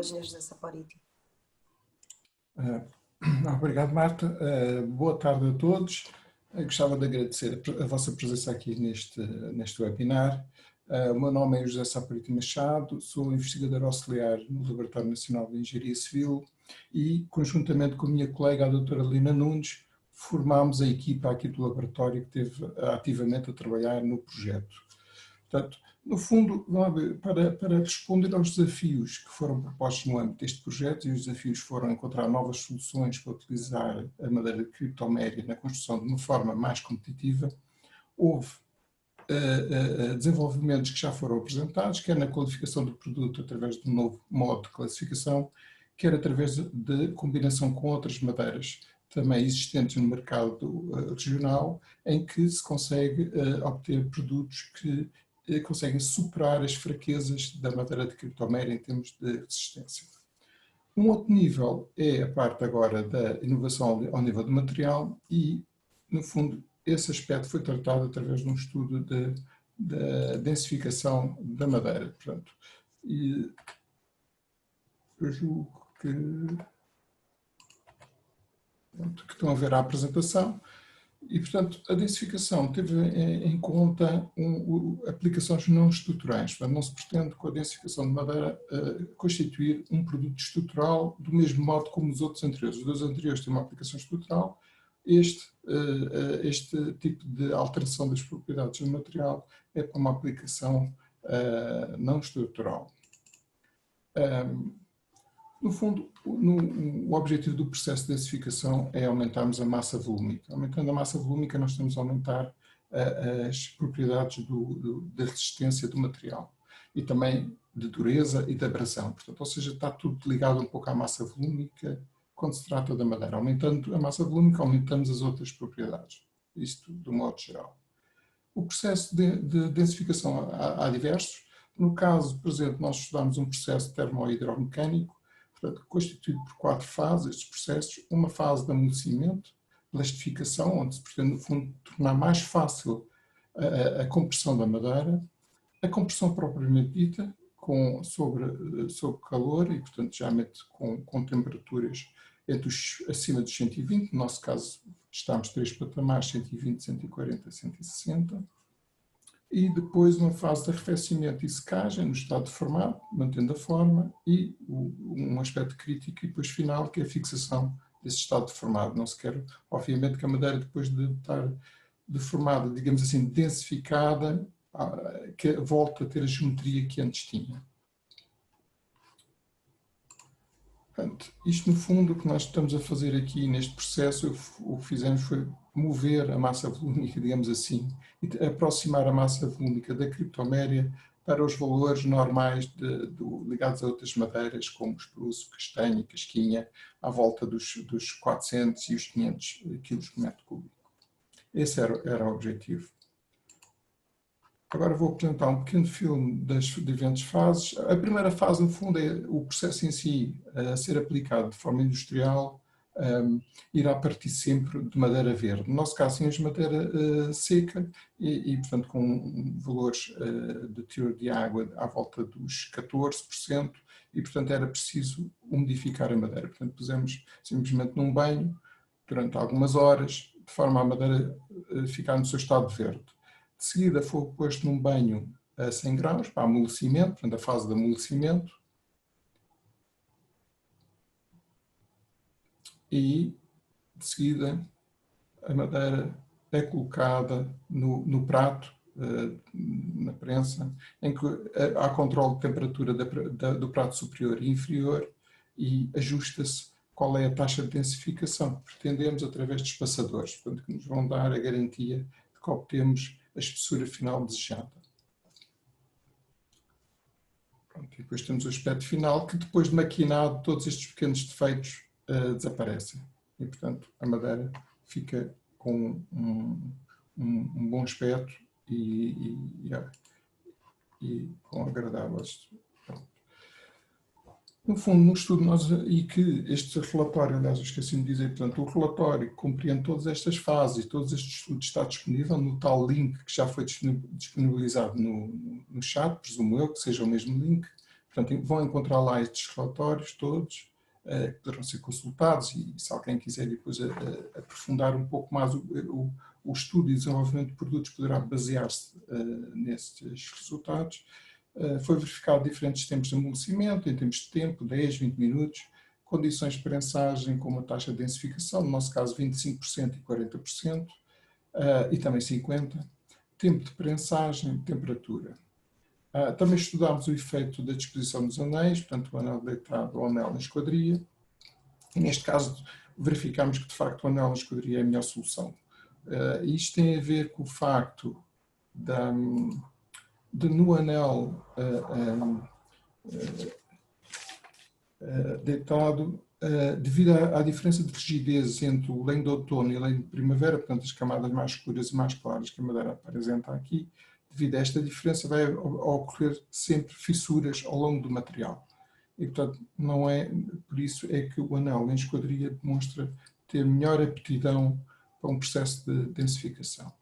Engenheiro José Saporiti. Obrigado, Marta. Boa tarde a todos. Gostava de agradecer a vossa presença aqui neste webinar. O meu nome é José Saporiti Machado, sou investigador auxiliar no Laboratório Nacional de Engenharia Civil e, conjuntamente com a minha colega, a doutora Lina Nunes, formámos a equipa aqui do laboratório que esteve ativamente a trabalhar no projeto. Portanto, no fundo, para responder aos desafios que foram propostos no âmbito deste projeto, e os desafios foram encontrar novas soluções para utilizar a madeira de criptoméria na construção de uma forma mais competitiva, houve desenvolvimentos que já foram apresentados, quer na qualificação do produto através de um novo modo de classificação, quer através de combinação com outras madeiras também existentes no mercado regional, em que se consegue obter produtos que conseguem superar as fraquezas da madeira de criptoméria em termos de resistência. Um outro nível é a parte agora da inovação ao nível do material e, no fundo, esse aspecto foi tratado através de um estudo da densificação da madeira. Portanto, e eu julgo que estão a ver a apresentação. E, portanto, a densificação teve em conta aplicações não estruturais. Portanto, não se pretende, com a densificação de madeira, constituir um produto estrutural do mesmo modo como os outros anteriores. Os dois anteriores têm uma aplicação estrutural. Este tipo de alteração das propriedades do material é para uma aplicação não estrutural. No fundo, o objetivo do processo de densificação é aumentarmos a massa volúmica. Aumentando a massa volúmica, nós estamos a aumentar as propriedades da resistência do material e também de dureza e de abrasão. Portanto, ou seja, está tudo ligado um pouco à massa volúmica quando se trata da madeira. Aumentando a massa volúmica, aumentamos as outras propriedades. Isto do modo geral. O processo de densificação há diversos. No caso presente, nós estudamos um processo termohidromecânico, portanto, constituído por 4 fases, estes processos. Uma fase de amolecimento, plastificação, onde se pretende, no fundo, tornar mais fácil a compressão da madeira. A compressão propriamente dita, sob calor e, portanto, geralmente com temperaturas acima dos 120, no nosso caso estamos 3 patamares, 120, 140, 160. E depois uma fase de arrefecimento e secagem no estado deformado, mantendo a forma, e um aspecto crítico e depois final, que é a fixação desse estado deformado. Não se quer, obviamente, que a madeira, depois de estar deformada, digamos assim, densificada, que volte a ter a geometria que antes tinha. Portanto, isto no fundo o que nós estamos a fazer aqui neste processo, o que fizemos foi mover a massa volúmica, digamos assim, e aproximar a massa volúmica da criptoméria para os valores normais ligados a outras madeiras, como espruço, castanho e casquinha, à volta dos 400 e os 500 kg por metro cúbico. Esse era o objetivo. Agora vou apresentar um pequeno filme das diferentes fases. A primeira fase, no fundo, é o processo em si a ser aplicado de forma industrial, irá partir sempre de madeira verde. No nosso caso, tínhamos madeira seca e, portanto, com valores de teor de água à volta dos 14%, e, portanto, era preciso umidificar a madeira. Portanto, pusemos simplesmente num banho durante algumas horas, de forma a madeira ficar no seu estado verde. De seguida foi posto num banho a 100 graus para amolecimento, portanto a fase de amolecimento. E de seguida a madeira é colocada no prato, na prensa, em que há controle de temperatura do prato superior e inferior e ajusta-se qual é a taxa de densificação que pretendemos através dos espaçadores, portanto que nos vão dar a garantia de que obtemos a espessura final desejada. Pronto, e depois temos o aspecto final, que depois de maquinado todos estes pequenos defeitos desaparecem. E, portanto, a madeira fica com um bom aspecto e com agradáveis. No fundo, no estudo, e que este relatório, aliás, eu esqueci-me de dizer, portanto, o relatório compreende todas estas fases e todos estes estudos está disponível no tal link que já foi disponibilizado no chat, presumo eu que seja o mesmo link. Portanto, vão encontrar lá estes relatórios todos, que poderão ser consultados, e se alguém quiser depois aprofundar um pouco mais o estudo e desenvolvimento de produtos, poderá basear-se nestes resultados. Foi verificado diferentes tempos de amolecimento, em termos de tempo, 10, 20 minutos, condições de prensagem com uma taxa de densificação, no nosso caso 25% e 40%, e também 50%, tempo de prensagem, temperatura. Também estudámos o efeito da disposição dos anéis, portanto o anel deitado ou o anel na esquadria. Neste caso verificámos que de facto o anel na esquadria é a melhor solução. Isto tem a ver com o facto de no anel deitado, devido à diferença de rigidez entre o lenho de outono e o lenho de primavera, portanto as camadas mais escuras e mais claras que a madeira apresenta aqui, devido a esta diferença vai ocorrer sempre fissuras ao longo do material. E portanto não é, por isso é que o anel em esquadria demonstra ter melhor aptidão para um processo de densificação.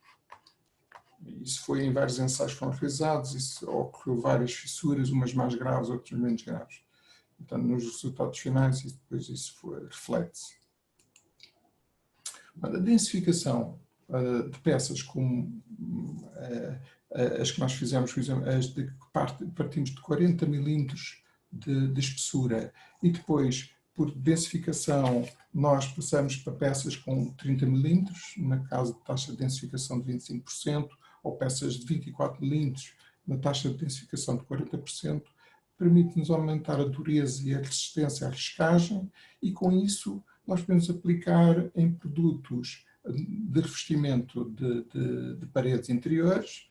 Isso foi em vários ensaios que foram realizados, isso ocorreu várias fissuras, umas mais graves, outras menos graves. Portanto, nos resultados finais, depois isso reflete-se. A densificação de peças como as que nós fizemos, por exemplo, as de que partimos de 40 milímetros de espessura e depois, por densificação, nós passamos para peças com 30 milímetros, na caso de taxa de densificação de 25%, ou peças de 24 milímetros, na taxa de densificação de 40%, permite-nos aumentar a dureza e a resistência à riscagem e, com isso, nós podemos aplicar em produtos de revestimento de paredes interiores,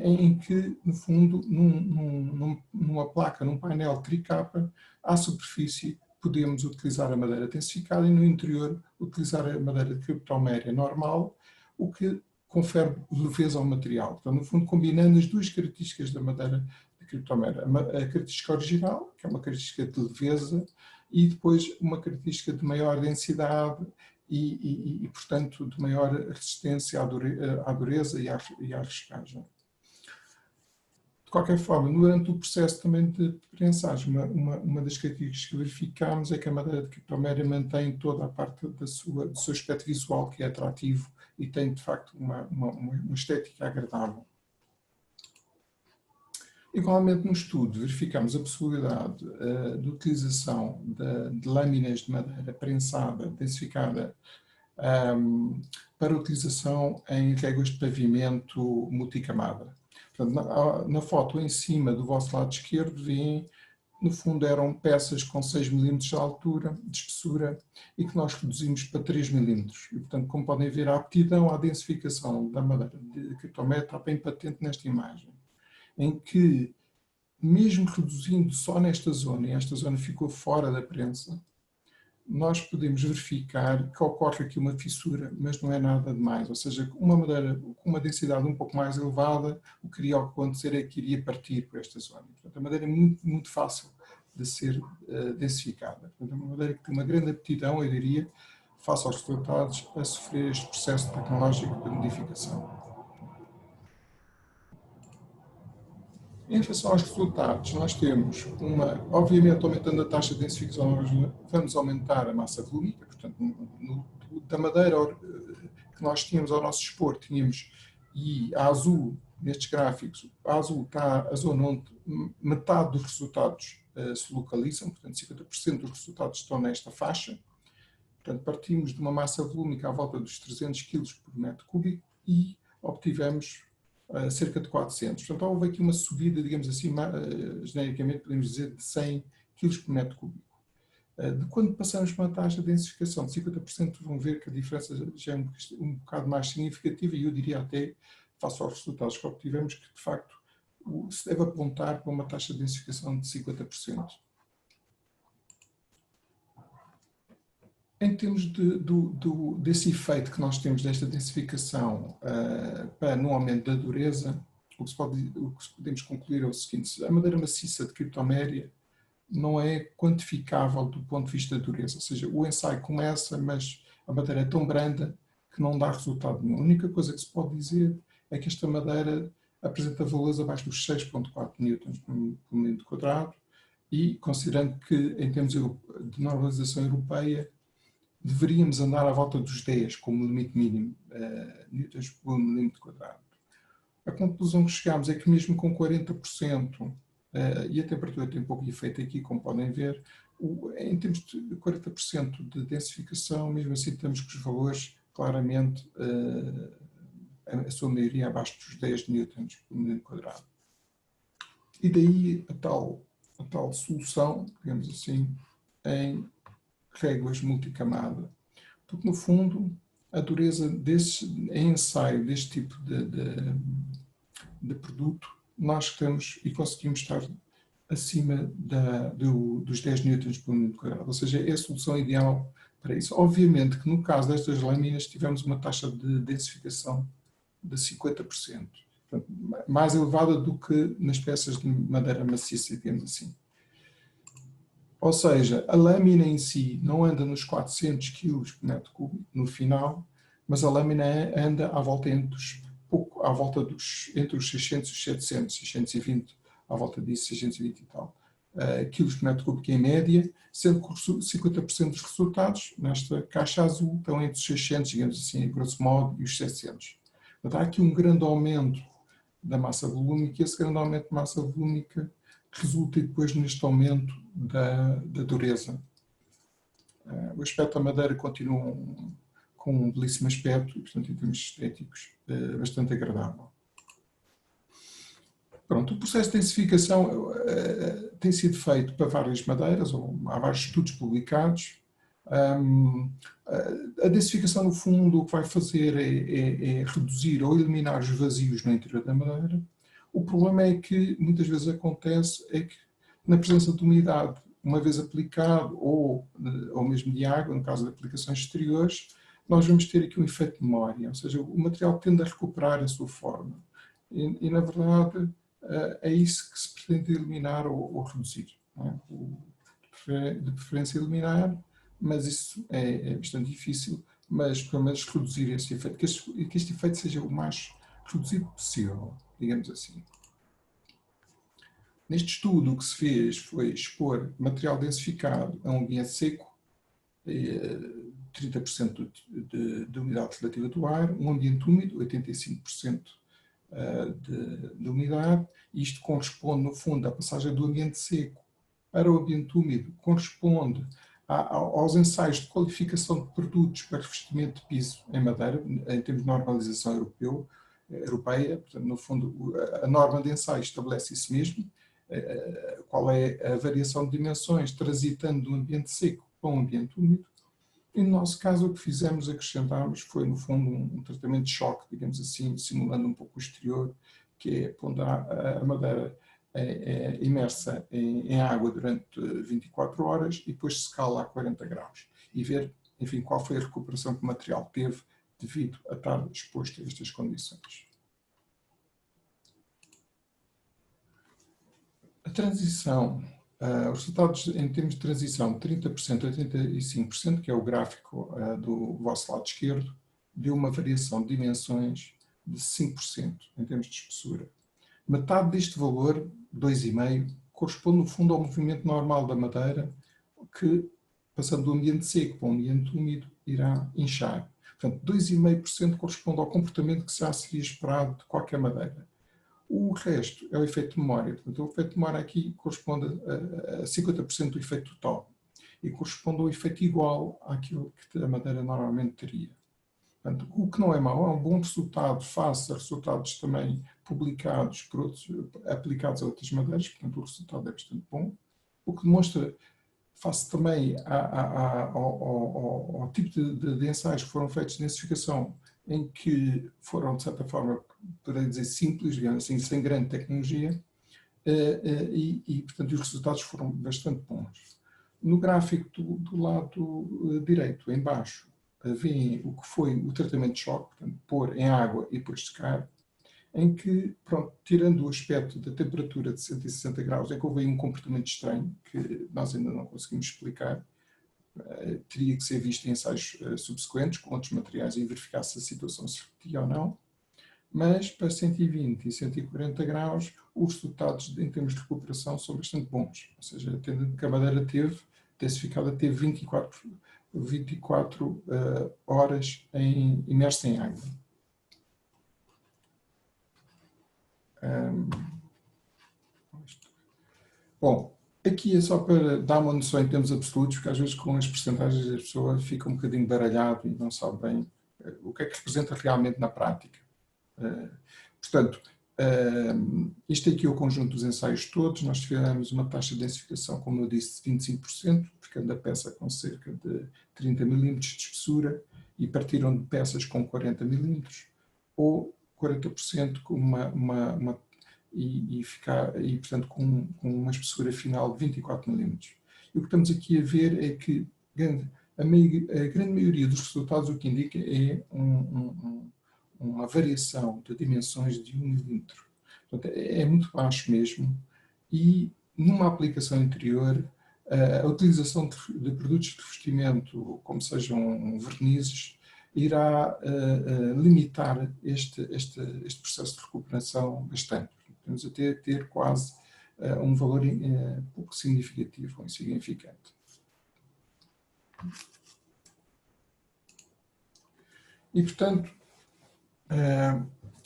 em que, no fundo, numa placa, num painel tricapa, à superfície podemos utilizar a madeira densificada e no interior utilizar a madeira de criptoméria normal, o que confere leveza ao material. Portanto, no fundo, combinando as duas características da madeira de criptoméria. A característica original, que é uma característica de leveza, e depois uma característica de maior densidade e portanto, de maior resistência à dureza e à riscagem. De qualquer forma, durante o processo também de prensagem, uma das características que verificámos é que a madeira de criptoméria mantém toda a parte do seu aspecto visual, que é atrativo e tem, de facto, uma estética agradável. Igualmente, no estudo, verificamos a possibilidade de utilização de lâminas de madeira prensada, densificada, para utilização em réguas de pavimento multicamada. Portanto, na foto em cima do vosso lado esquerdo, veem, no fundo, eram peças com 6 mm de altura, de espessura, e que nós reduzimos para 3 mm. E, portanto, como podem ver, a aptidão à densificação da madeira de criptoméria está bem patente nesta imagem, em que, mesmo reduzindo só nesta zona, e esta zona ficou fora da prensa, nós podemos verificar que ocorre aqui uma fissura, mas não é nada demais. Ou seja, uma madeira com uma densidade um pouco mais elevada, o que iria acontecer é que iria partir por esta zona. Portanto, a madeira é muito, muito fácil de ser densificada. Portanto, é uma madeira que tem uma grande aptidão, eu diria, face aos resultados, a sofrer este processo tecnológico de modificação. Em relação aos resultados, nós temos obviamente, aumentando a taxa de densificação, nós vamos aumentar a massa volúmica, portanto, da madeira que nós tínhamos ao nosso dispor, tínhamos, e a azul, nestes gráficos, a azul está a zona onde metade dos resultados se localizam, portanto, 50% dos resultados estão nesta faixa. Portanto, partimos de uma massa volúmica à volta dos 300 kg por metro cúbico e obtivemos cerca de 400. Portanto, houve aqui uma subida, digamos assim, genericamente podemos dizer, de 100 kg por metro cúbico. De quando passamos para uma taxa de densificação de 50%, vão ver que a diferença já é um bocado mais significativa e eu diria até, face aos resultados que obtivemos, que de facto se deve apontar para uma taxa de densificação de 50%. Em termos desse efeito que nós temos desta densificação para no aumento da dureza, o que podemos concluir é o seguinte: a madeira maciça de criptoméria não é quantificável do ponto de vista da dureza, ou seja, o ensaio começa, mas a madeira é tão branda que não dá resultado nenhum. A única coisa que se pode dizer é que esta madeira apresenta valores abaixo dos 6,4 newtons por milímetro quadrado e, considerando que, em termos de normalização europeia, deveríamos andar à volta dos 10 como limite mínimo newtons por milímetro quadrado. A conclusão que chegámos é que mesmo com 40%, e a temperatura tem pouco efeito aqui, como podem ver, em termos de 40% de densificação, mesmo assim temos que os valores claramente, a sua maioria abaixo dos 10 newtons por milímetro quadrado. E daí a tal solução, digamos assim, em réguas multicamada. Porque, no fundo, a dureza em ensaio deste tipo de produto, nós temos e conseguimos estar acima dos 10 newtons por milímetro quadrado, ou seja, é a solução ideal para isso. Obviamente que no caso destas lâminas tivemos uma taxa de densificação de 50%, portanto, mais elevada do que nas peças de madeira maciça, digamos assim. Ou seja, a lâmina em si não anda nos 400 kg por metro cúbico no final, mas a lâmina anda à volta entre os 600 e os 700, 620, à volta disso, 620 e tal, quilos por metro cúbico em média, sendo que 50% dos resultados nesta caixa azul estão entre os 600, digamos assim, grosso modo, e os 700. Portanto, há aqui um grande aumento da massa volúmica e esse grande aumento de massa volúmica resulta depois neste aumento da dureza. O aspecto da madeira continua com um belíssimo aspecto e, portanto, em termos estéticos, bastante agradável. Pronto, o processo de densificação tem sido feito para várias madeiras, ou há vários estudos publicados. A densificação, no fundo, o que vai fazer é reduzir ou eliminar os vazios no interior da madeira. O problema é que muitas vezes acontece que na presença de umidade, uma vez aplicado, ou mesmo de água, no caso de aplicações exteriores, nós vamos ter aqui um efeito de memória, ou seja, o material tende a recuperar a sua forma. E na verdade, é isso que se pretende eliminar ou reduzir. Não é? De preferência eliminar, mas isso é bastante difícil, mas pelo menos reduzir esse efeito, que este efeito seja o mais reduzido possível, digamos assim. Neste estudo, o que se fez foi expor material densificado a um ambiente seco, 30% de umidade relativa do ar, um ambiente úmido, 85% de umidade, e isto corresponde, no fundo, à passagem do ambiente seco para o ambiente úmido, corresponde aos ensaios de qualificação de produtos para revestimento de piso em madeira, em termos de normalização europeia. Portanto, no fundo, a norma de ensaio estabelece isso mesmo, qual é a variação de dimensões transitando do ambiente seco para um ambiente úmido. E no nosso caso, o que fizemos, acrescentámos, foi no fundo um tratamento de choque, digamos assim, simulando um pouco o exterior, que é pondo a madeira imersa em água durante 24 horas e depois secá-la a 40 graus e ver, enfim, qual foi a recuperação que o material teve devido a estar exposto a estas condições. A transição, os resultados em termos de transição, 30% a 35%, que é o gráfico do vosso lado esquerdo, deu uma variação de dimensões de 5% em termos de espessura. Metade deste valor, 2,5%, corresponde no fundo ao movimento normal da madeira, que, passando do ambiente seco para o ambiente úmido, irá inchar. Portanto, 2,5% corresponde ao comportamento que já seria esperado de qualquer madeira. O resto é o efeito de memória. Portanto, o efeito de memória aqui corresponde a 50% do efeito total e corresponde ao efeito igual àquilo que a madeira normalmente teria. Portanto, o que não é mau, é um bom resultado face a resultados também publicados por outros, aplicados a outras madeiras, portanto o resultado é bastante bom. O que demonstra, face também ao tipo de ensaios que foram feitos de densificação, em que foram, de certa forma, para dizer simples, digamos assim, sem grande tecnologia, portanto, os resultados foram bastante bons. No gráfico do lado direito, em baixo, veem o que foi o tratamento de choque, portanto, pôr em água e depois secar, em que, pronto, tirando o aspecto da temperatura de 160 graus, é que houve um comportamento estranho, que nós ainda não conseguimos explicar, teria que ser visto em ensaios subsequentes, com outros materiais, e verificar se a situação se repetia ou não. mas para 120 e 140 graus os resultados em termos de recuperação são bastante bons, ou seja, tendo que a madeira densificada teve 24 horas imersa em água. Bom, aqui é só para dar uma noção em termos absolutos, porque às vezes com as percentagens a pessoa fica um bocadinho baralhado e não sabe bem o que é que representa realmente na prática. Portanto, este aqui é o conjunto dos ensaios todos. Nós tivemos uma taxa de densificação, como eu disse, de 25%, por cada peça com cerca de 30 mm de espessura, e partiram de peças com 40 mm, ou 40% com portanto, com uma espessura final de 24 mm. E o que estamos aqui a ver é que a grande maioria dos resultados o que indica é uma variação de dimensões de 1 milímetro. Portanto, é muito baixo mesmo, e numa aplicação interior, a utilização de produtos de revestimento, como sejam vernizes, irá limitar este processo de recuperação bastante. Temos a ter quase um valor pouco significativo ou insignificante. E, portanto,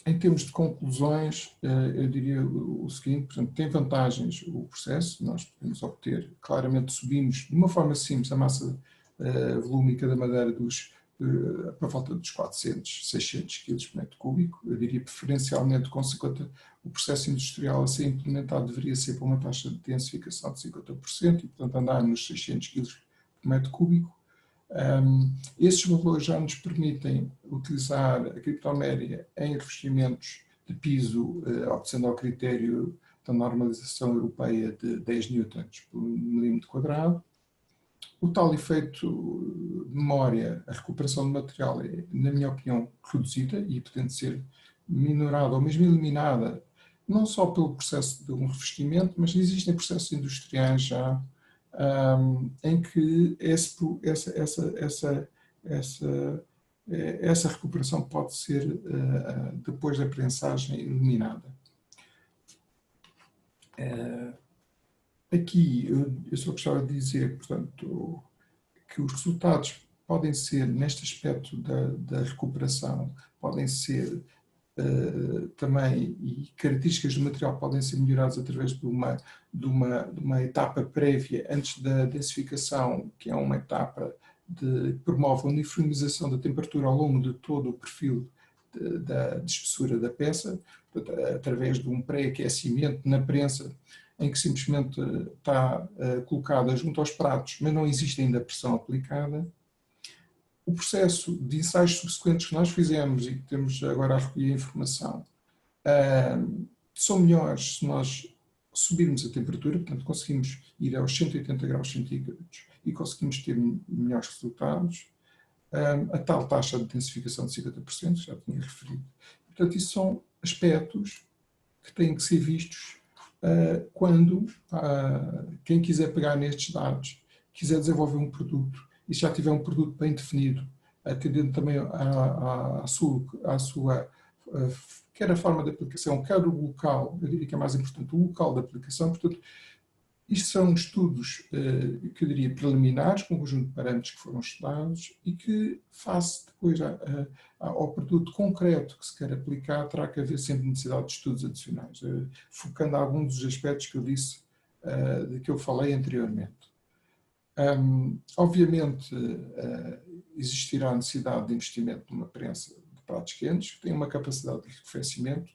em termos de conclusões, eu diria o seguinte: portanto, tem vantagens o processo, nós podemos obter, claramente subimos de uma forma simples a massa volúmica da madeira para volta dos 400, 600 kg por metro cúbico. Eu diria preferencialmente com 50%, o processo industrial a ser implementado deveria ser para uma taxa de densificação de 50% e, portanto, andar nos 600 kg por metro cúbico. Esses valores já nos permitem utilizar a criptoméria em revestimentos de piso, obedecendo ao critério da normalização europeia de 10 newtons por milímetro quadrado. O tal efeito de memória, a recuperação do material é, na minha opinião, reduzida e pretende ser minorada ou mesmo eliminada, não só pelo processo de um revestimento, mas existem processos industriais já em que essa recuperação pode ser, depois da prensagem, eliminada. Aqui eu só gostava de dizer, portanto, que os resultados podem ser, neste aspecto da recuperação, podem ser também, e características do material podem ser melhoradas através de uma etapa prévia antes da densificação, que é uma etapa que promove a uniformização da temperatura ao longo de todo o perfil de espessura da peça, portanto, através de um pré-aquecimento na prensa, em que simplesmente está colocada junto aos pratos, mas não existe ainda pressão aplicada. O processo de ensaios subsequentes que nós fizemos e que temos agora a recolher a informação são melhores se nós subirmos a temperatura, portanto conseguimos ir aos 180 graus centígrados e conseguimos ter melhores resultados. A tal taxa de densificação de 50%, já tinha referido. Portanto, isso são aspectos que têm que ser vistos quando quem quiser pegar nestes dados, quiser desenvolver um produto, e se já tiver um produto bem definido, atendendo também à sua quer a forma de aplicação, quer o local, eu diria que é mais importante o local da aplicação. Portanto, isto são estudos que eu diria preliminares, com um conjunto de parâmetros que foram estudados e que, face depois ao produto concreto que se quer aplicar, terá que haver sempre necessidade de estudos adicionais, focando alguns dos aspectos que eu disse, de que eu falei anteriormente. Obviamente, existirá a necessidade de investimento numa prensa de pratos quentes, que tem uma capacidade de arrefecimento.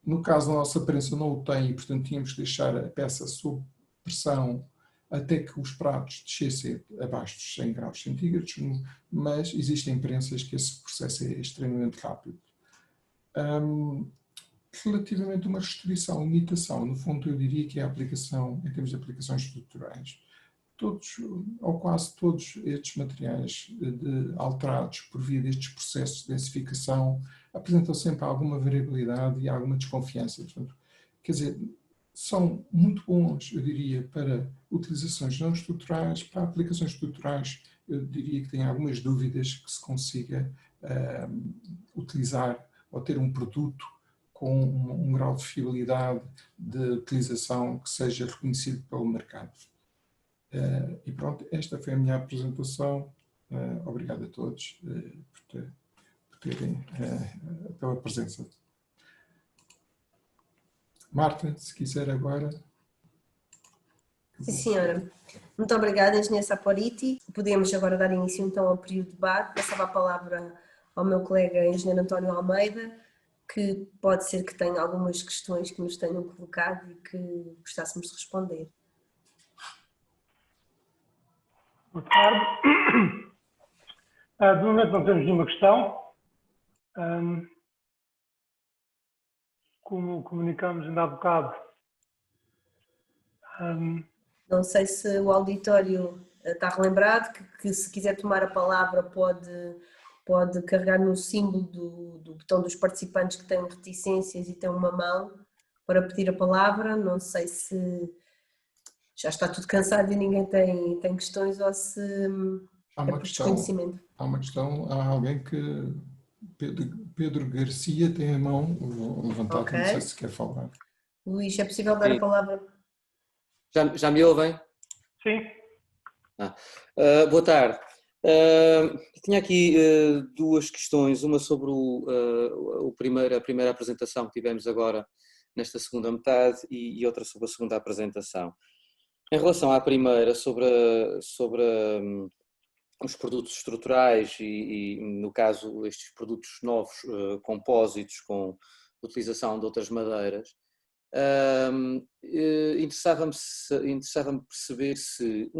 No caso da nossa prensa não o tem e, portanto, tínhamos que deixar a peça sob pressão até que os pratos descessem abaixo dos 100 graus centígrados, mas existem prensas que esse processo é extremamente rápido. Relativamente a uma restrição, limitação, no fundo eu diria que é a aplicação, em termos de aplicações estruturais. Todos, ou quase todos estes materiais alterados por via destes processos de densificação apresentam sempre alguma variabilidade e alguma desconfiança. Portanto, quer dizer, são muito bons, eu diria, para utilizações não estruturais. Para aplicações estruturais, eu diria que tem algumas dúvidas que se consiga utilizar ou ter um produto com um grau de fiabilidade de utilização que seja reconhecido pelo mercado. E pronto, esta foi a minha apresentação. Obrigado a todos por terem, pela presença. Marta, se quiser agora. Sim, senhora. Muito obrigada, engenheiro Saporiti. Podemos agora dar início então ao período de debate. Passava a palavra ao meu colega engenheiro António Almeida, que pode ser que tenha algumas questões que nos tenham colocado e que gostássemos de responder. Boa tarde. De momento não temos nenhuma questão. Como comunicamos ainda há bocado. Não sei se o auditório está relembrado, que se quiser tomar a palavra pode carregar no símbolo do botão dos participantes que têm reticências e tem uma mão para pedir a palavra. Não sei se já está tudo cansado e ninguém tem questões ou se há uma desconhecimento. Há uma questão, há alguém que... Pedro Garcia tem a mão levantada, okay. Não sei se quer falar. Luís, é possível dar a palavra? Já me ouvem? Sim. Boa tarde. Tinha aqui duas questões, uma sobre a primeira apresentação que tivemos agora nesta segunda metade e outra sobre a segunda apresentação. Em relação à primeira, sobre os produtos estruturais e, no caso, estes produtos novos, compósitos com utilização de outras madeiras, interessava-me perceber se,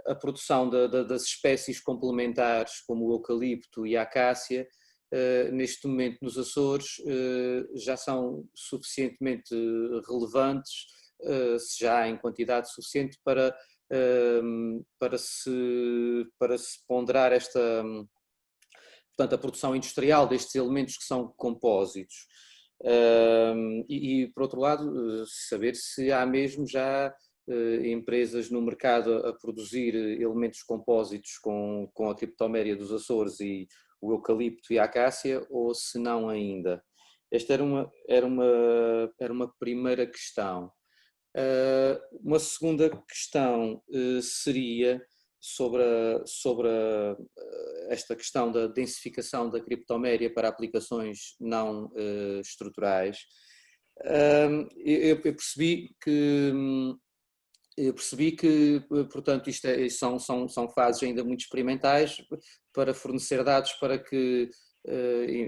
a produção das espécies complementares como o eucalipto e a acácia, neste momento nos Açores, já são suficientemente relevantes, se já há em quantidade suficiente para se ponderar portanto, a produção industrial destes elementos que são compósitos. E por outro lado, saber se há mesmo já empresas no mercado a produzir elementos compósitos com a criptoméria dos Açores e o eucalipto e a acácia, ou se não ainda. Esta era uma primeira questão. Uma segunda questão seria sobre esta questão da densificação da criptoméria para aplicações não estruturais. Eu percebi que, portanto, isto são fases ainda muito experimentais para fornecer dados para que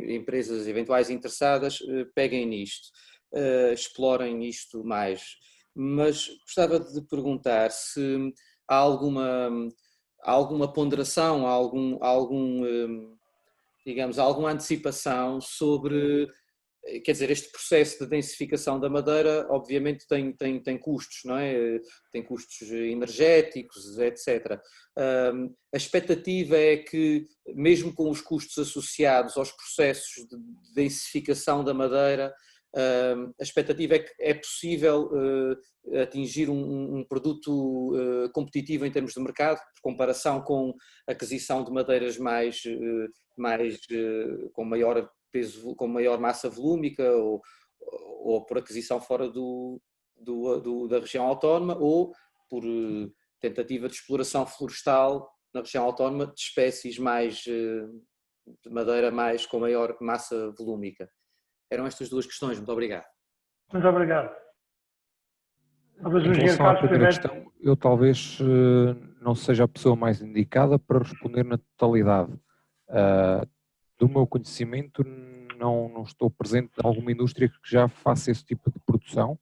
empresas eventuais interessadas peguem nisto, explorem isto mais. Mas gostava de perguntar se há alguma ponderação, digamos, alguma antecipação sobre, quer dizer, este processo de densificação da madeira obviamente tem custos, não é? Tem custos energéticos, etc. A expectativa é que, mesmo com os custos associados aos processos de densificação da madeira, a expectativa é que é possível atingir um produto competitivo em termos de mercado, por comparação com a aquisição de madeiras com maior peso, com maior massa volúmica, ou por aquisição fora da região autónoma, ou por tentativa de exploração florestal na região autónoma de espécies de madeira com maior massa volúmica. Eram estas duas questões. Muito obrigado. Muito obrigado. Em relação à primeira questão, eu talvez não seja a pessoa mais indicada para responder na totalidade. Do meu conhecimento, não estou presente em alguma indústria que já faça esse tipo de produção.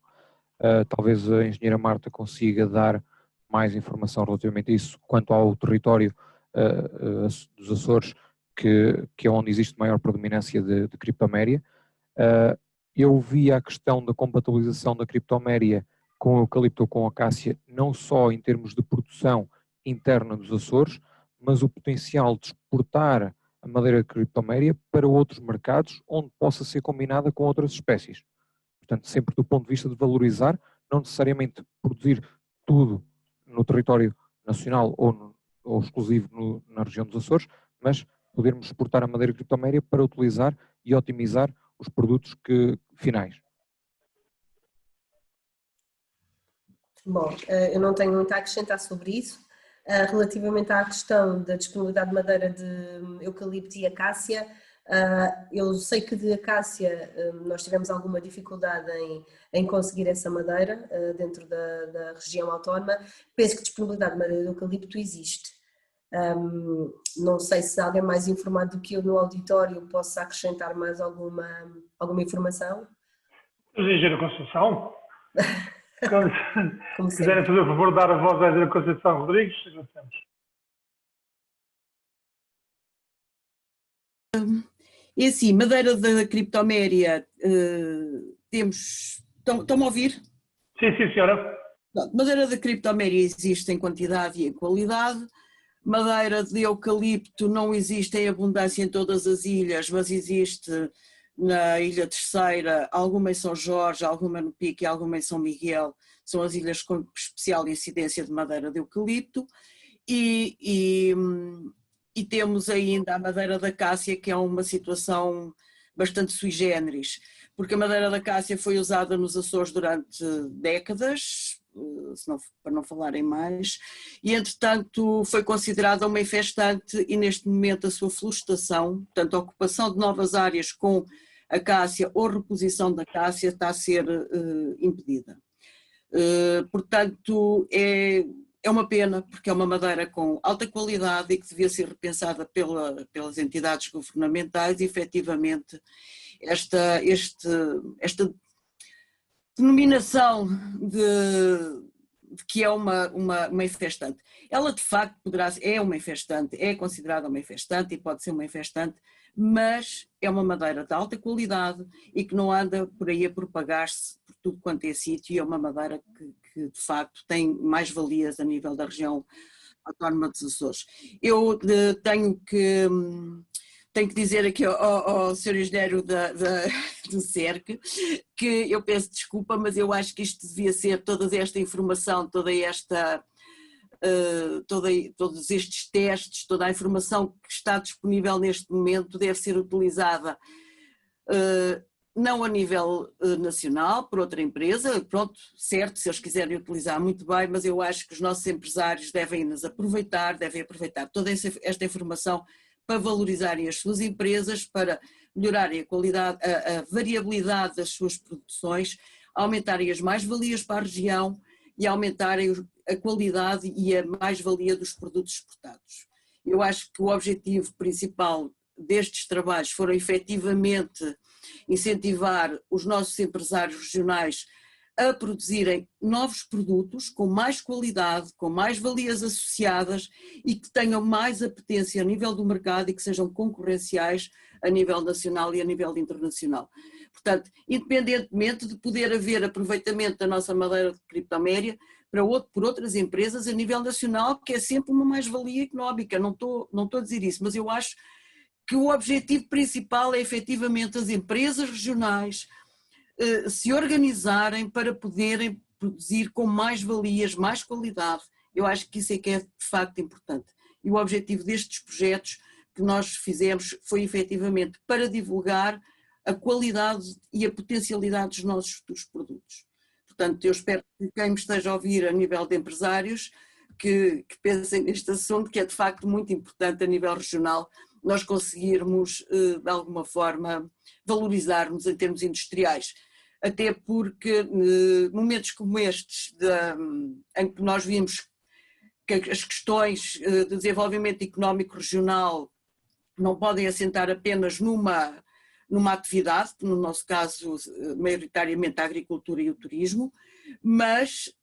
Talvez a engenheira Marta consiga dar mais informação relativamente a isso quanto ao território dos Açores, que é onde existe maior predominância de criptoméria. Eu vi a questão da compatibilização da criptoméria com o eucalipto ou com a acácia, não só em termos de produção interna dos Açores, mas o potencial de exportar a madeira de criptoméria para outros mercados onde possa ser combinada com outras espécies. Portanto, sempre do ponto de vista de valorizar, não necessariamente produzir tudo no território nacional ou exclusivo na região dos Açores, mas podermos exportar a madeira criptoméria para utilizar e otimizar os produtos finais. Bom, eu não tenho muito a acrescentar sobre isso. Relativamente à questão da disponibilidade de madeira de eucalipto e acácia, eu sei que de acácia nós tivemos alguma dificuldade em conseguir essa madeira dentro da região autónoma. Penso que disponibilidade de madeira de eucalipto existe. Não sei se alguém mais informado do que eu no auditório possa acrescentar mais alguma informação. Engenheiro Conceição, Como se quiserem fazer o favor de dar a voz à Engenheiro Conceição Rodrigues, agradecemos. É assim, madeira da criptoméria, temos... Estão-me a ouvir? Sim, senhora. Madeira da criptoméria existe em quantidade e em qualidade. Madeira de eucalipto não existe em abundância em todas as ilhas, mas existe na Ilha Terceira, alguma em São Jorge, alguma no Pico e alguma em São Miguel. São as ilhas com especial incidência de madeira de eucalipto. E temos ainda a madeira da acácia, que é uma situação bastante sui generis, porque a madeira da acácia foi usada nos Açores durante décadas, para não falarem mais, e entretanto foi considerada uma infestante e neste momento a sua florestação, portanto a ocupação de novas áreas com acácia ou reposição da acácia está a ser impedida. Portanto é uma pena, porque é uma madeira com alta qualidade e que devia ser repensada pelas entidades governamentais e efetivamente esta denominação de que é uma infestante. Ela de facto é uma infestante, é considerada uma infestante e pode ser uma infestante, mas é uma madeira de alta qualidade e que não anda por aí a propagar-se por tudo quanto é sítio e é uma madeira que de facto tem mais valias a nível da região autónoma dos Açores. Eu tenho que dizer aqui ao Sr. Engenheiro do CERC que eu peço desculpa, mas eu acho que isto devia ser, toda esta informação, todos estes testes, toda a informação que está disponível neste momento deve ser utilizada não a nível nacional, por outra empresa, pronto, certo, se eles quiserem utilizar muito bem, mas eu acho que os nossos empresários devem aproveitar toda esta informação para valorizarem as suas empresas, para melhorarem a qualidade, a variabilidade das suas produções, aumentarem as mais-valias para a região e aumentarem a qualidade e a mais-valia dos produtos exportados. Eu acho que o objetivo principal destes trabalhos foram efetivamente incentivar os nossos empresários regionais a produzirem novos produtos com mais qualidade, com mais valias associadas e que tenham mais apetência a nível do mercado e que sejam concorrenciais a nível nacional e a nível internacional. Portanto, independentemente de poder haver aproveitamento da nossa madeira de criptoméria por outras empresas a nível nacional, que é sempre uma mais-valia económica, não estou a dizer isso, mas eu acho que o objetivo principal é efetivamente as empresas regionais se organizarem para poderem produzir com mais valias, mais qualidade. Eu acho que isso é que é de facto importante. E o objetivo destes projetos que nós fizemos foi efetivamente para divulgar a qualidade e a potencialidade dos nossos futuros produtos. Portanto, eu espero que quem me esteja a ouvir a nível de empresários que pensem neste assunto, que é de facto muito importante a nível regional, nós conseguirmos de alguma forma valorizarmos em termos industriais, até porque momentos como estes em que nós vimos que as questões de desenvolvimento económico regional não podem assentar apenas numa atividade, no nosso caso maioritariamente a agricultura e o turismo, mas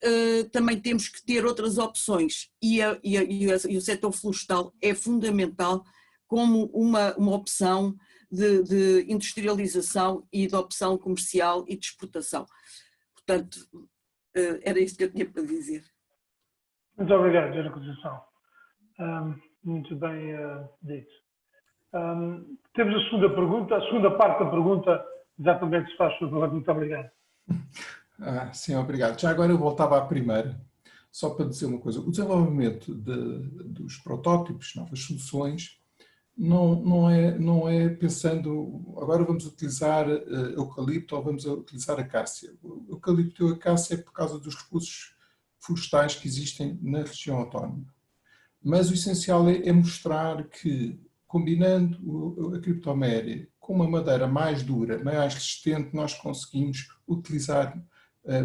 também temos que ter outras opções e o setor florestal é fundamental como uma opção de industrialização e de opção comercial e de exportação. Portanto, era isto que eu tinha para dizer. Muito obrigado, Engenheira Conceição. Muito bem dito. Temos a segunda pergunta, a segunda parte da pergunta, exatamente se faz favor. Muito obrigado. Sim, obrigado. Já agora eu voltava à primeira, só para dizer uma coisa. O desenvolvimento dos protótipos, novas soluções, não é pensando, agora vamos utilizar eucalipto ou vamos utilizar acácia. O eucalipto e a acácia é por causa dos recursos florestais que existem na região autónoma. Mas o essencial é mostrar que, combinando a criptoméria com uma madeira mais dura, mais resistente, nós conseguimos utilizar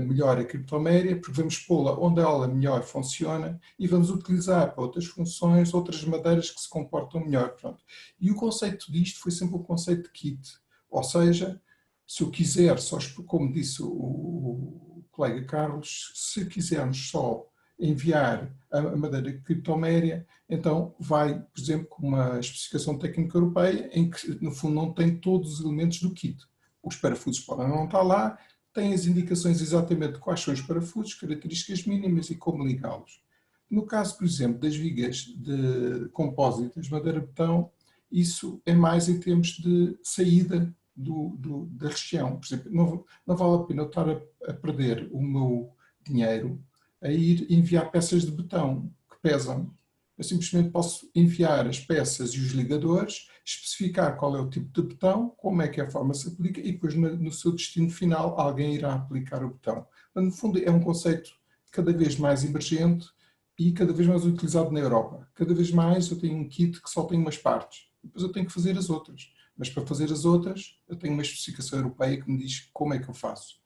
melhor a criptoméria, porque vamos pô-la onde ela melhor funciona e vamos utilizar para outras funções, outras madeiras que se comportam melhor. Pronto. E o conceito disto foi sempre o conceito de kit, ou seja, se eu quiser, só, como disse o colega Carlos, se quisermos só enviar a madeira criptoméria, então vai, por exemplo, com uma especificação técnica europeia em que, no fundo, não tem todos os elementos do kit. Os parafusos podem não estar lá, tem as indicações exatamente de quais são os parafusos, características mínimas e como ligá-los. No caso, por exemplo, das vigas de compósitas, madeira-betão, isso é mais em termos de saída da região. Por exemplo, não vale a pena eu estar a perder o meu dinheiro a ir enviar peças de betão que pesam. Eu simplesmente posso enviar as peças e os ligadores, especificar qual é o tipo de betão, como é que a forma se aplica e depois no seu destino final alguém irá aplicar o betão. Mas, no fundo é um conceito cada vez mais emergente e cada vez mais utilizado na Europa. Cada vez mais eu tenho um kit que só tem umas partes, depois eu tenho que fazer as outras. Mas para fazer as outras eu tenho uma especificação europeia que me diz como é que eu faço.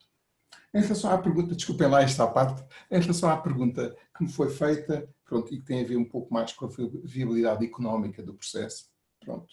Em relação à pergunta, desculpem lá esta parte, em relação à pergunta que me foi feita, pronto, e que tem a ver um pouco mais com a viabilidade económica do processo, pronto.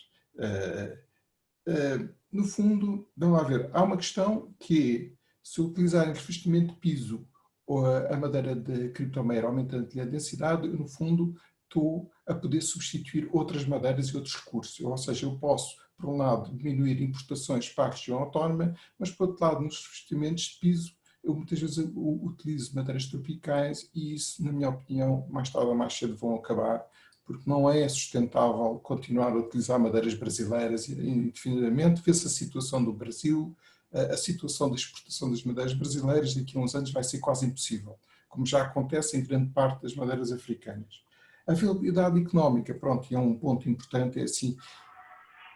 No fundo, vamos lá ver, há uma questão que é, se eu utilizar em revestimento de piso ou a madeira de criptoméria aumentando-lhe a densidade, eu, no fundo, estou a poder substituir outras madeiras e outros recursos. Ou seja, eu posso, por um lado, diminuir importações para a região autónoma, mas, por outro lado, nos revestimentos de piso, eu muitas vezes utilizo madeiras tropicais e isso, na minha opinião, mais tarde ou mais cedo vão acabar, porque não é sustentável continuar a utilizar madeiras brasileiras indefinidamente. Vê-se a situação do Brasil, a situação da exportação das madeiras brasileiras daqui a uns anos vai ser quase impossível, como já acontece em grande parte das madeiras africanas. A viabilidade económica, pronto, é um ponto importante, é assim,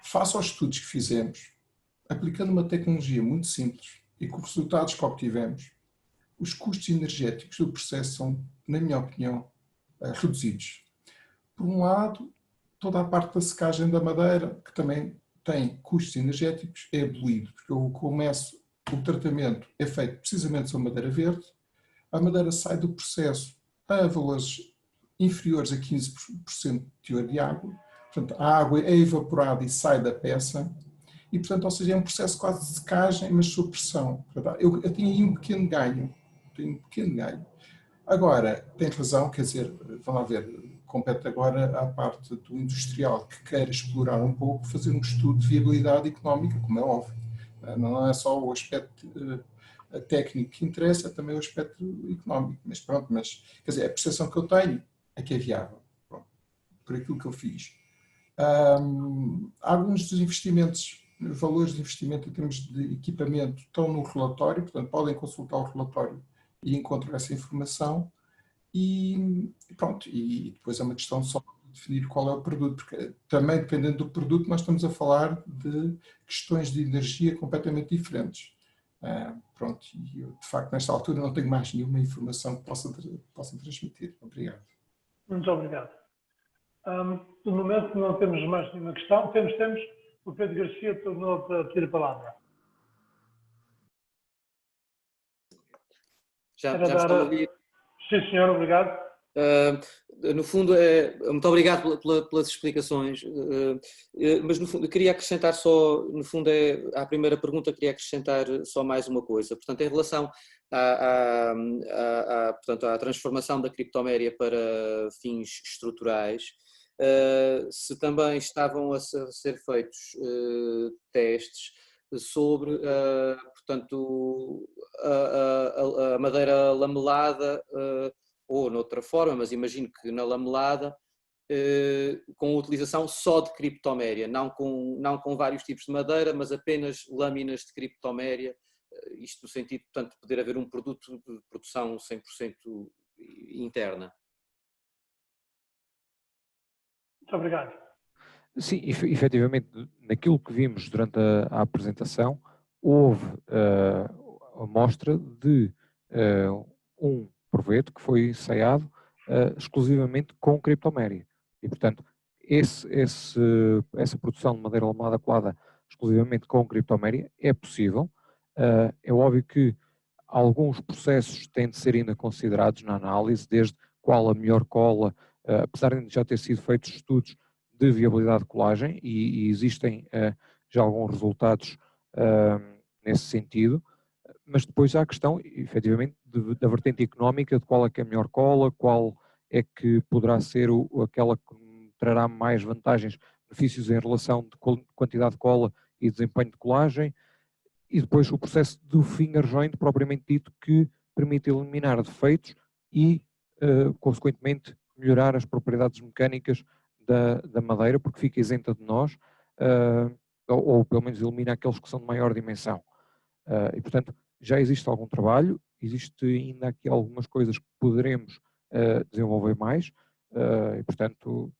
face aos estudos que fizemos, aplicando uma tecnologia muito simples e com os resultados que obtivemos, os custos energéticos do processo são, na minha opinião, reduzidos. Por um lado, toda a parte da secagem da madeira, que também tem custos energéticos, é abolido, porque eu começo, o tratamento é feito precisamente sobre madeira verde, a madeira sai do processo a valores inferiores a 15% de teor de água, portanto a água é evaporada e sai da peça, e portanto, ou seja, é um processo quase de secagem, mas sob pressão. Eu tenho aí um pequeno ganho, Agora, tem razão, quer dizer, vamos lá ver, compete agora à parte do industrial que queira explorar um pouco, fazer um estudo de viabilidade económica, como é óbvio. Não é só o aspecto técnico que interessa, é também o aspecto económico. Mas pronto, quer dizer, a percepção que eu tenho é que é viável, pronto, por aquilo que eu fiz. Alguns dos investimentos, valores de investimento em termos de equipamento estão no relatório, portanto podem consultar o relatório e encontram essa informação e pronto, e depois é uma questão só de definir qual é o produto, porque também dependendo do produto nós estamos a falar de questões de energia completamente diferentes. Pronto, e eu de facto nesta altura não tenho mais nenhuma informação que possa transmitir. Obrigado. Muito obrigado. No momento não temos mais nenhuma questão. Temos. O Pedro Garcia tornou a pedir a palavra. Já está a ouvir. Sim, senhor, obrigado. No fundo, muito obrigado pelas explicações, mas no fundo, queria acrescentar só, no fundo, à primeira pergunta, queria acrescentar só mais uma coisa. Portanto, em relação portanto, à transformação da criptoméria para fins estruturais, se também estavam a ser feitos testes sobre, portanto, a madeira lamelada, ou noutra forma, mas imagino que na lamelada, com a utilização só de criptoméria, não com vários tipos de madeira, mas apenas lâminas de criptoméria, isto no sentido, portanto, de poder haver um produto de produção 100% interna. Muito obrigado. Sim, efetivamente, naquilo que vimos durante a apresentação, houve a mostra de um proveito que foi ensaiado exclusivamente com criptoméria. E, portanto, essa produção de madeira almada exclusivamente com criptoméria é possível. É óbvio que alguns processos têm de ser ainda considerados na análise, desde qual a melhor cola, apesar de já ter sido feitos estudos de viabilidade de colagem e existem já alguns resultados nesse sentido, mas depois há a questão, efetivamente, da vertente económica, de qual é que é a melhor cola, qual é que poderá ser aquela que trará mais vantagens, benefícios em relação de quantidade de cola e desempenho de colagem, e depois o processo do finger joint, propriamente dito, que permite eliminar defeitos e, consequentemente, melhorar as propriedades mecânicas da madeira, porque fica isenta de nós, ou pelo menos elimina aqueles que são de maior dimensão. E, portanto, já existe algum trabalho, existe ainda aqui algumas coisas que poderemos desenvolver mais, e, portanto,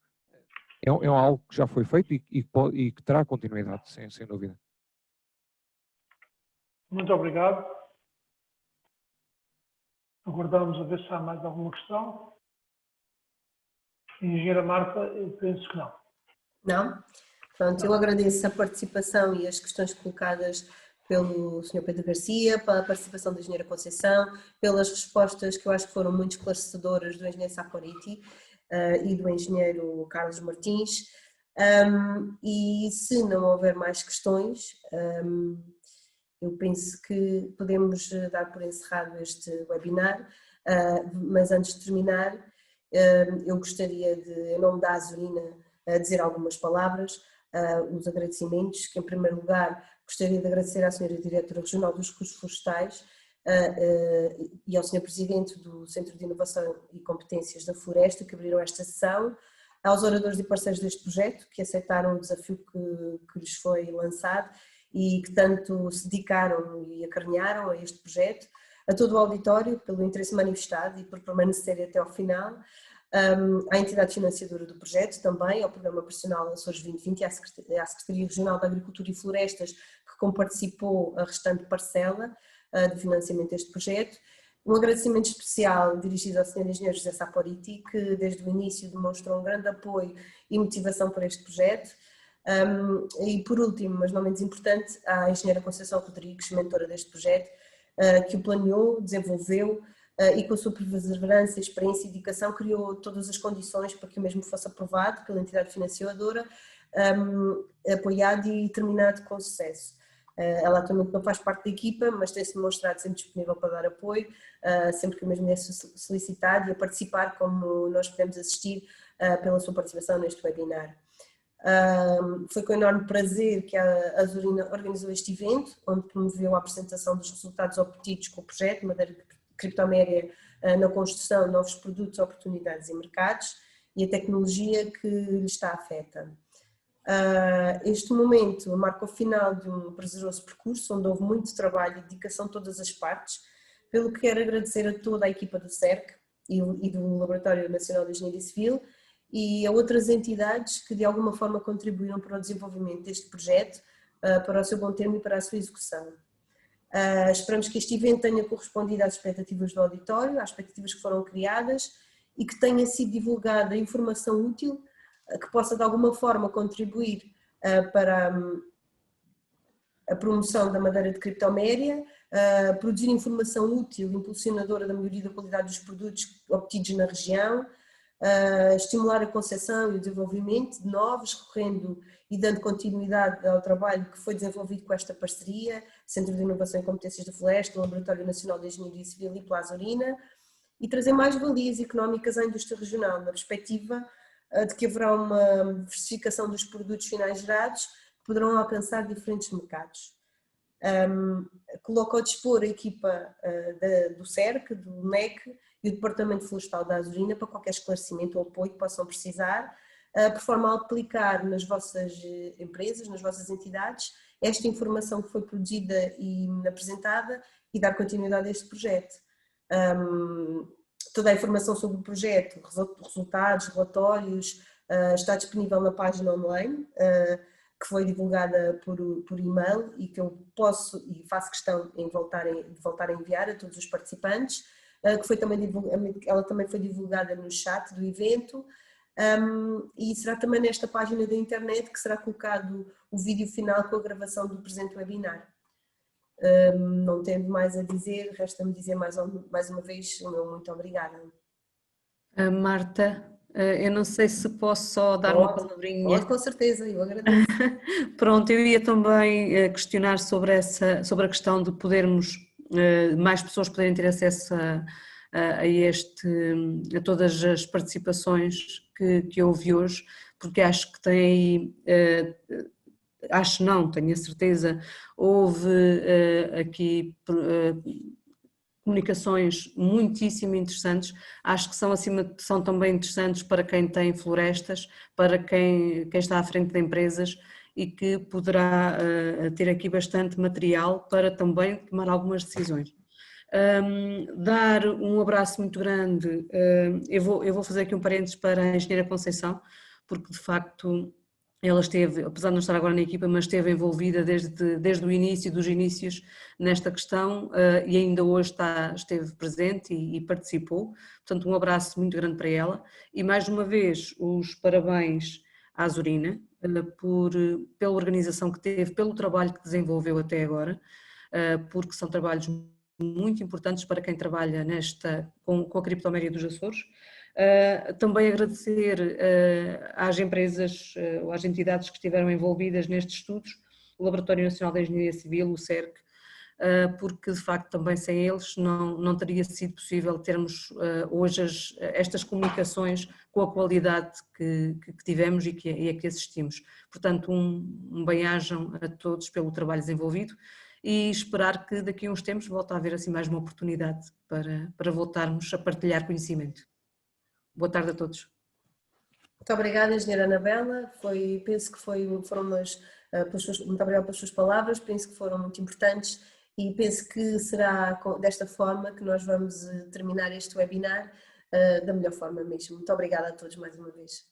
é algo que já foi feito e que terá continuidade, sem dúvida. Muito obrigado. Aguardamos a ver se há mais alguma questão. Engenheira Marta, eu penso que não. Não? Pronto, eu agradeço a participação e as questões colocadas pelo Sr. Pedro Garcia, pela participação da Engenheira Conceição, pelas respostas que eu acho que foram muito esclarecedoras do Engenheiro Saporiti e do Engenheiro Carlos Martins. E se não houver mais questões, eu penso que podemos dar por encerrado este webinar, mas antes de terminar, eu gostaria de, em nome da Azurina, dizer algumas palavras, os agradecimentos, que em primeiro lugar gostaria de agradecer à Sra. Diretora Regional dos Recursos Florestais e ao Sr. Presidente do Centro de Inovação e Competências da Floresta, que abriram esta sessão, aos oradores e parceiros deste projeto, que aceitaram o desafio que lhes foi lançado e que tanto se dedicaram e acarinharam a este projeto, a todo o auditório pelo interesse manifestado e por permanecer até ao final, à entidade financiadora do projeto também, ao Programa Operacional Açores 2020 e à Secretaria Regional da Agricultura e Florestas, que comparticipou a restante parcela de financiamento deste projeto. Um agradecimento especial dirigido ao Sr. Engenheiro José Saporiti, que desde o início demonstrou um grande apoio e motivação para este projeto. E por último, mas não menos importante, à Engenheira Conceição Rodrigues, mentora deste projeto, que o planeou, desenvolveu e com a sua perseverança, experiência e dedicação criou todas as condições para que o mesmo fosse aprovado pela entidade financiadora, apoiado e terminado com sucesso. Ela atualmente não faz parte da equipa, mas tem-se demonstrado sempre disponível para dar apoio, sempre que o mesmo é solicitado e a participar, como nós podemos assistir pela sua participação neste webinar. Foi com enorme prazer que a Azurina organizou este evento, onde promoveu a apresentação dos resultados obtidos com o projeto Madeira Criptoméria na construção de novos produtos, oportunidades e mercados e a tecnologia que lhe está afeta. Este momento marca o final de um prazeroso percurso, onde houve muito trabalho e dedicação de todas as partes, pelo que quero agradecer a toda a equipa do CERC e do Laboratório Nacional de Engenharia Civil e a outras entidades que de alguma forma contribuíram para o desenvolvimento deste projeto, para o seu bom termo e para a sua execução. Esperamos que este evento tenha correspondido às expectativas do auditório, às expectativas que foram criadas e que tenha sido divulgada informação útil que possa de alguma forma contribuir para a promoção da madeira de criptoméria, produzir informação útil, impulsionadora da melhoria da qualidade dos produtos obtidos na região, estimular a concepção e o desenvolvimento de novos, recorrendo e dando continuidade ao trabalho que foi desenvolvido com esta parceria, Centro de Inovação e Competências da Floresta, o Laboratório Nacional de Engenharia Civil e pela Azurina, e trazer mais valias económicas à indústria regional, na perspectiva de que haverá uma diversificação dos produtos finais gerados que poderão alcançar diferentes mercados. Coloco ao dispor a equipa do CERC, do NEC e o Departamento Florestal da Azurina para qualquer esclarecimento ou apoio que possam precisar, por forma a aplicar nas vossas empresas, nas vossas entidades, esta informação que foi produzida e apresentada e dar continuidade a este projeto. Toda a informação sobre o projeto, resultados, relatórios, está disponível na página online, que foi divulgada por e-mail e que eu posso e faço questão de voltar a enviar a todos os participantes, que foi também ela também foi divulgada no chat do evento, e será também nesta página da internet que será colocado o vídeo final com a gravação do presente webinar. Não tendo mais a dizer, resta-me dizer mais uma vez o meu muito obrigada. Marta, eu não sei se posso só dar uma palavrinha. Pode, com certeza, eu agradeço. Pronto, eu ia também questionar sobre a questão de podermos, mais pessoas poderem ter acesso a todas as participações que houve hoje, porque acho que tem aí, acho não, tenho a certeza, houve aqui comunicações muitíssimo interessantes, acho que são também interessantes para quem tem florestas, para quem está à frente de empresas e que poderá ter aqui bastante material para também tomar algumas decisões. Dar um abraço muito grande, eu vou fazer aqui um parênteses para a engenheira Conceição, porque de facto ela esteve, apesar de não estar agora na equipa, mas esteve envolvida desde o início dos inícios nesta questão e ainda hoje esteve presente e participou. Portanto, um abraço muito grande para ela e mais uma vez os parabéns à Zorina pela organização que teve, pelo trabalho que desenvolveu até agora, porque são trabalhos muito importantes para quem trabalha com a criptoméria dos Açores. Também agradecer às empresas ou às entidades que estiveram envolvidas nestes estudos, o Laboratório Nacional de Engenharia Civil, o CERC, porque de facto também sem eles não teria sido possível termos hoje estas comunicações com a qualidade que tivemos e a que assistimos. Portanto, um bem-ajam a todos pelo trabalho desenvolvido e esperar que daqui a uns tempos volte a haver assim mais uma oportunidade para voltarmos a partilhar conhecimento. Boa tarde a todos. Muito obrigada, engenheira Anabela. Penso que foram muito obrigada pelas suas palavras, penso que foram muito importantes e penso que será desta forma que nós vamos terminar este webinar da melhor forma mesmo. Muito obrigada a todos mais uma vez.